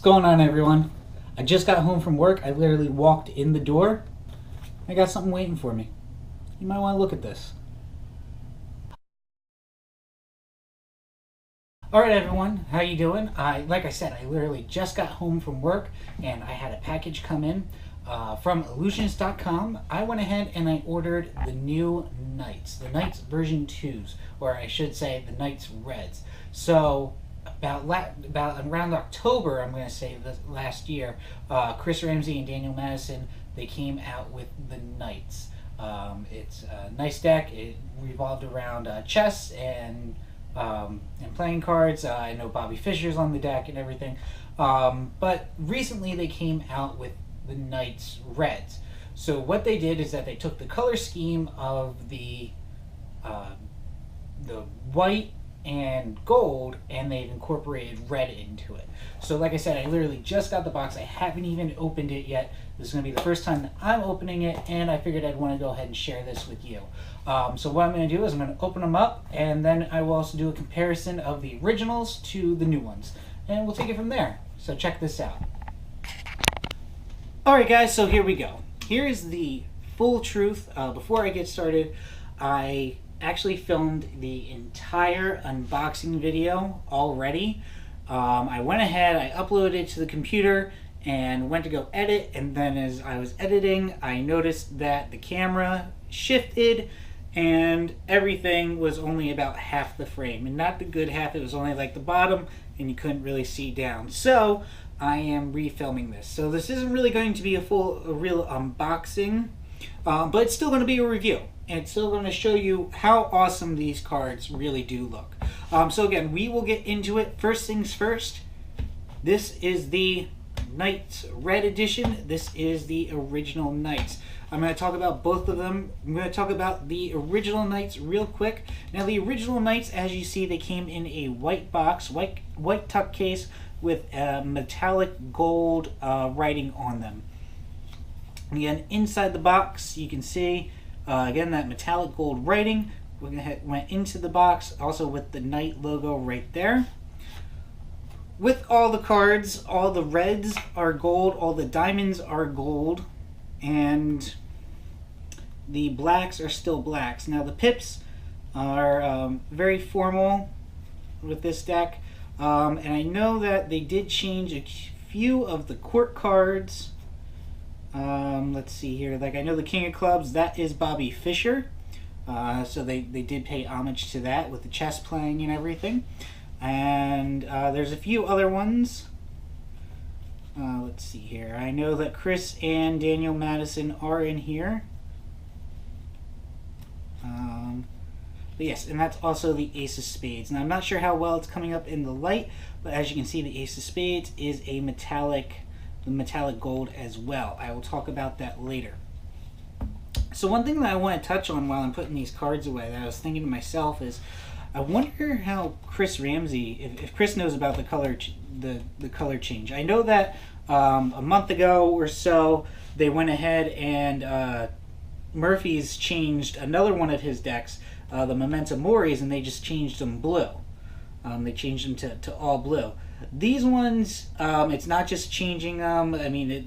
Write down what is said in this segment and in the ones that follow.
What's going on, everyone? I just got home from work. I literally walked in the door. I got something waiting for me. You might want to look at this. All right, everyone, how you doing? Like I said, I literally just got home from work, and I had a package come in from Ellusionist.com. I went ahead and I ordered the new Knights, the Knights version 2s, or I should say the Knights Reds. So about around October, I'm going to say last year, Chris Ramsey and Daniel Madison, they came out with the Knights. It's a nice deck. It revolved around chess and playing cards. I know Bobby Fischer's on the deck and everything. But recently they came out with the Knights Reds. So what they did is that they took the color scheme of the white and gold, and they've incorporated red into it. So like I said, I literally just got the box. I haven't even opened it yet. This is going to be the first time that I'm opening it, and I figured I'd want to go ahead and share this with you. So what I'm going to do is I'm going to open them up, and then I will also do a comparison of the originals to the new ones, and we'll take it from there. So check this out. Alright guys, so here we go. Here is the full truth. Before I get started, I actually filmed the entire unboxing video already. I went ahead, I uploaded it to the computer and went to go edit, and then as I was editing, I noticed that the camera shifted and everything was only about half the frame, and not the good half. It was only like the bottom and you couldn't really see down. So I am refilming this. So this isn't really going to be a real unboxing, but it's still going to be a review. And it's still going to show you how awesome these cards really do look. So again, we will get into it. First things first, this is the Knights Red Edition. This is the original Knights. I'm going to talk about both of them. I'm going to talk about the original Knights real quick. Now the original Knights, as you see, they came in a white box, white tuck case with metallic gold writing on them. Again, inside the box, you can see again that metallic gold writing. Went into the box also with the Knight logo right there. With all the cards, all the reds are gold, all the diamonds are gold, and the blacks are still blacks. Now the pips are very formal with this deck, and I know that they did change a few of the court cards. Let's see here. Like, I know the King of Clubs, that is Bobby Fischer. So they did pay homage to that with the chess playing and everything. And there's a few other ones. Let's see here. I know that Chris and Daniel Madison are in here. But yes, and that's also the Ace of Spades. Now, I'm not sure how well it's coming up in the light, but as you can see, the Ace of Spades is a metallic gold as well. I will talk about that later. So one thing that I want to touch on while I'm putting these cards away that I was thinking to myself is, I wonder how Chris Ramsey, if Chris knows about the color change. I know that a month ago or so they went ahead and Murphy's changed another one of his decks, the Memento Moris, and they just changed them blue. They changed them to all blue. These ones, it's not just changing them. I mean,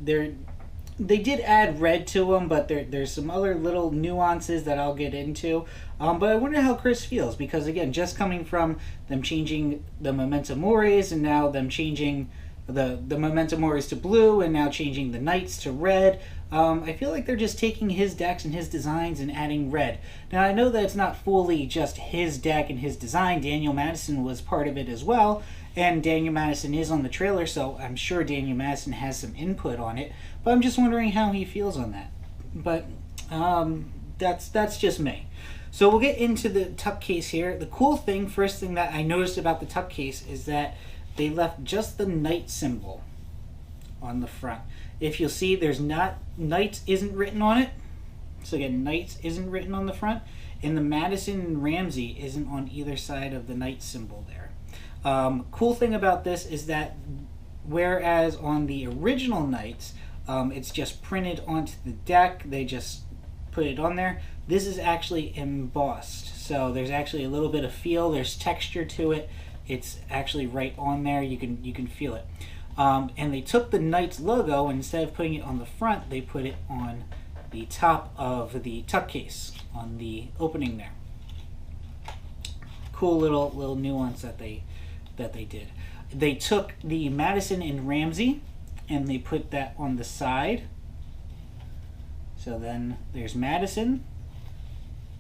they did add red to them, but there's some other little nuances that I'll get into. But I wonder how Chris feels, because again, just coming from them changing the Memento Moris and now them changing the Memento Moris to blue and now changing the Knights to red, I feel like they're just taking his decks and his designs and adding red. Now, I know that it's not fully just his deck and his design. Daniel Madison was part of it as well, and Daniel Madison is on the trailer, so I'm sure Daniel Madison has some input on it. But I'm just wondering how he feels on that. But that's just me. So we'll get into the tuck case here. The cool thing, first thing that I noticed about the tuck case is that they left just the Knight symbol on the front. If you'll see, there's not, Knights isn't written on it. So again, Knights isn't written on the front, and the Madison and Ramsey isn't on either side of the Knight symbol there. Cool thing about this is that whereas on the original Knights, it's just printed onto the deck, they just put it on there. This is actually embossed, so there's actually a little bit of feel, there's texture to it. It's actually right on there, you can feel it. And they took the Knights logo, and instead of putting it on the front, they put it on the top of the tuck case, on the opening there. Cool little nuance that they did. They took the Madison and Ramsey, and they put that on the side. So then there's Madison,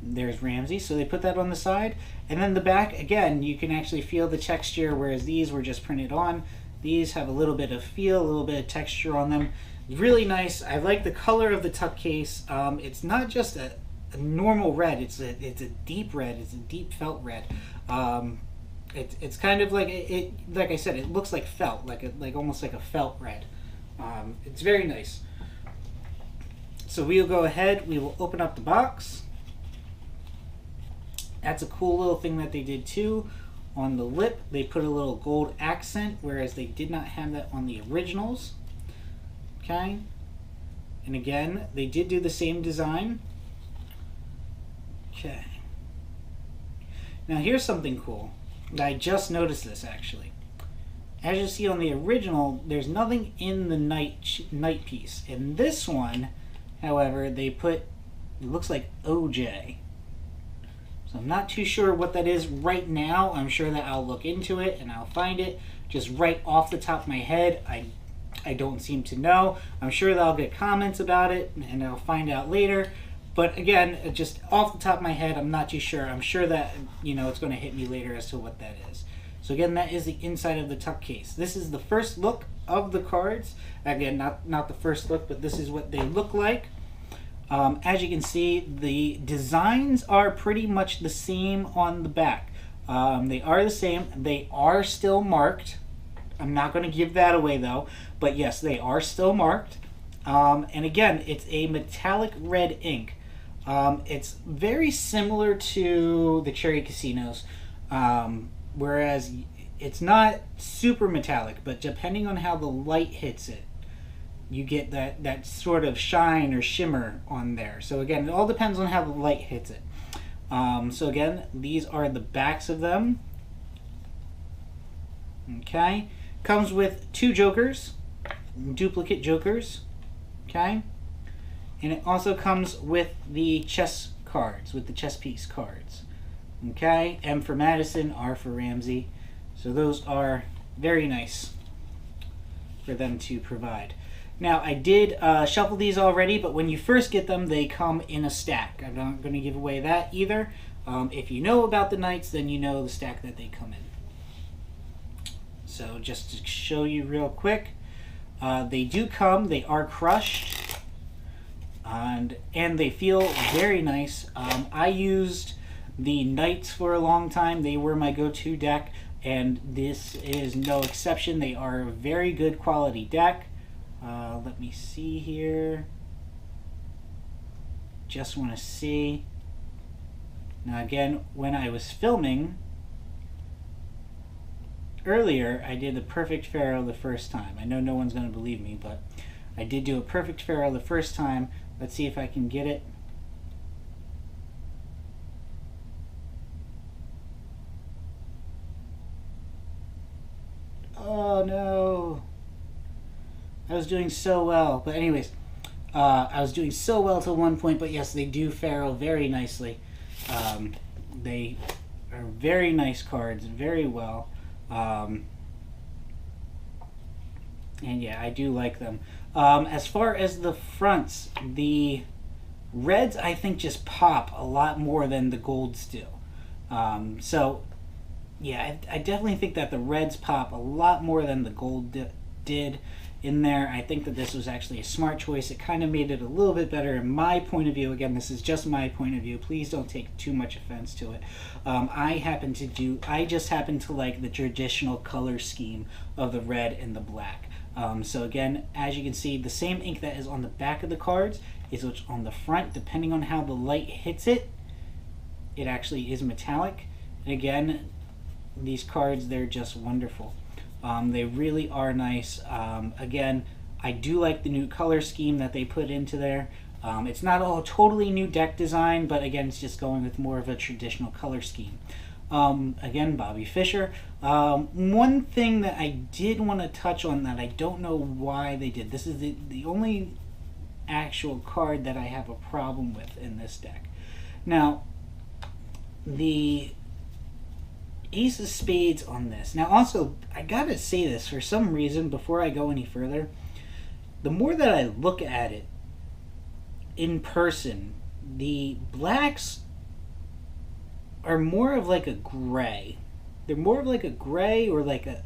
there's Ramsey, so they put that on the side. And then the back, again, you can actually feel the texture, whereas these were just printed on. These have a little bit of feel, a little bit of texture on them. Really nice. I like the color of the tuck case. It's not just a normal red, it's a deep red, it's a deep felt red. It's kind of like like I said, it looks like felt, like almost like a felt red. It's very nice. So we'll go ahead, we will open up the box. That's a cool little thing that they did too. On the lip, they put a little gold accent, whereas they did not have that on the originals. Okay. And again, they did do the same design. Okay. Now here's something cool. I just noticed this actually. As you see on the original, there's nothing in the knight piece. In this one, however, they put, it looks like OJ. So I'm not too sure what that is right now. I'm sure that I'll look into it and I'll find it. Just right off the top of my head, I don't seem to know. I'm sure that I'll get comments about it and I'll find out later. But again, just off the top of my head, I'm not too sure. I'm sure that, you know, it's going to hit me later as to what that is. So again, that is the inside of the tuck case. This is the first look of the cards. Again, not the first look, but this is what they look like. As you can see, the designs are pretty much the same on the back. They are the same. They are still marked. I'm not going to give that away though, but yes, they are still marked. And again, it's a metallic red ink. It's very similar to the Cherry Casinos, whereas it's not super metallic, but depending on how the light hits it, you get that sort of shine or shimmer on there. So again, it all depends on how the light hits it. So again, these are the backs of them. Okay, comes with 2 jokers, duplicate jokers. Okay, and it also comes with the chess cards, with the chess piece cards. Okay, M for Madison, R for Ramsey. So those are very nice for them to provide. Now, I did shuffle these already, but when you first get them, they come in a stack. I'm not going to give away that either. If you know about the Knights, then you know the stack that they come in. So just to show you real quick, they do come, they are crushed, and they feel very nice. I used the Knights for a long time. They were my go-to deck, and this is no exception. They are a very good quality deck. Let me see here. Just want to see. Now again, when I was filming earlier, I did the Perfect Pharaoh the first time. I know no one's going to believe me, but I did do a Perfect Pharaoh the first time. Let's see if I can get it. Oh no. I was doing so well. But anyways, I was doing so well to one point, but yes, they do Pharaoh very nicely. They are very nice cards, very well. And yeah, I do like them. As far as the fronts, the reds I think just pop a lot more than the golds do. So yeah, I definitely think that the reds pop a lot more than the gold did in there. I think that this was actually a smart choice. It kind of made it a little bit better in my point of view. Again, this is just my point of view. Please don't take too much offense to it. I just happen to like the traditional color scheme of the red and the black. So again, as you can see, the same ink that is on the back of the cards is what's on the front. Depending on how the light hits it, it actually is metallic. And again, these cards, they're just wonderful. They really are nice. Again, I do like the new color scheme that they put into there. It's not a totally new deck design, but again, it's just going with more of a traditional color scheme. Again, Bobby Fischer. One thing that I did want to touch on that I don't know why they did. This is the only actual card that I have a problem with in this deck. Now, the Ace of Spades on this. Now, also, I gotta say this for some reason before I go any further. The more that I look at it in person, the blacks are more of like a gray. They're more of like a gray or like a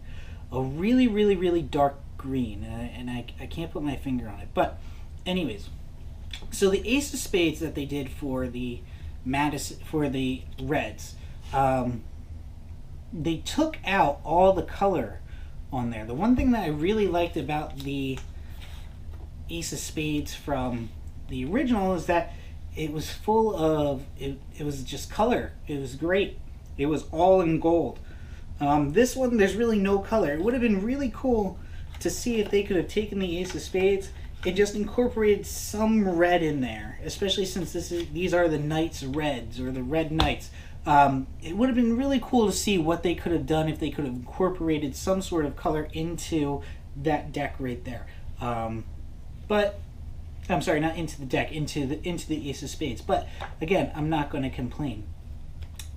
really, really, really dark green. And I can't put my finger on it. But anyways, so the Ace of Spades that they did for the Reds, they took out all the color on there. The one thing that I really liked about the Ace of Spades from the original is that it was full of, it was just color. It was great. It was all in gold. This one, there's really no color. It would have been really cool to see if they could have taken the Ace of Spades and just incorporated some red in there, especially since these are the Knights Reds, or the Red Knights. It would have been really cool to see what they could have done if they could have incorporated some sort of color into that deck right there. But I'm sorry, not into the deck, into the Ace of Spades. But again, I'm not going to complain.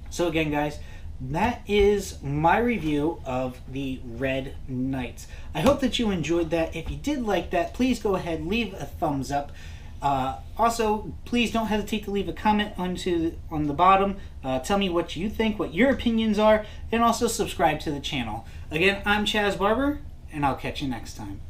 So again, guys, that is my review of the Red Knights. I hope that you enjoyed that. If you did like that, please go ahead, leave a thumbs up. Also, please don't hesitate to leave a comment on the bottom. Tell me what you think, what your opinions are, and also subscribe to the channel. Again, I'm Chazz Barber, and I'll catch you next time.